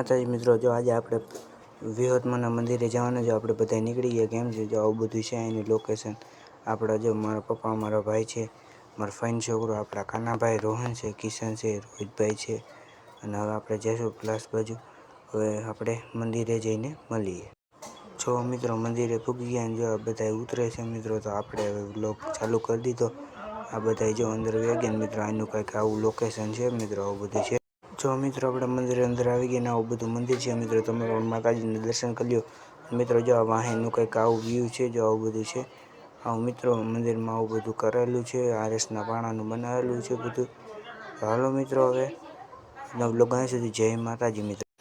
માતાજી મિત્રો, જો આજે આપણે વિહતમાના મંદિરે જવાના, જો આપણે બધા નીકળી ગયા. કેમ છે, જો આવું બધું છે એની લોકેશન. આપણા જો મારા પપ્પા, મારા ભાઈ છે, મારા ફાઈન છોકરો, આપણા કાનાભાઈ, રોહન છે, કિશન છે, રોહિતભાઈ છે. અને હવે આપણે જઈશું પ્લાસ બાજુ. હવે આપણે મંદિરે જઈને મળીએ. જો મિત્રો મંદિરે પૂગી ગયા ને જો બધા ઉતરે છે મિત્રો, તો આપણે હવે વ્લોગ ચાલુ કરી દીધો. આ બધા જો અંદર વહી ગયા મિત્રો, આનું કંઈક આવું લોકેશન છે મિત્રો, આવું બધું છે. જો મિત્રો આપણે મંદિરે અંદર આવી ગયા ને આવું બધું મંદિર છે મિત્રો, તમે પણ માતાજીને દર્શન કરી લો. મિત્રો જો આ વાહેનું કંઈક આવું વ્યૂ છે, જો આવું બધું છે. આવું મિત્રો મંદિરમાં આવું બધું કરેલું છે, આરસના પાણાનું બનાવેલું છે બધું. હાલો મિત્રો, હવે વ્લોગ અહીં સુધી. જય માતાજી મિત્રો.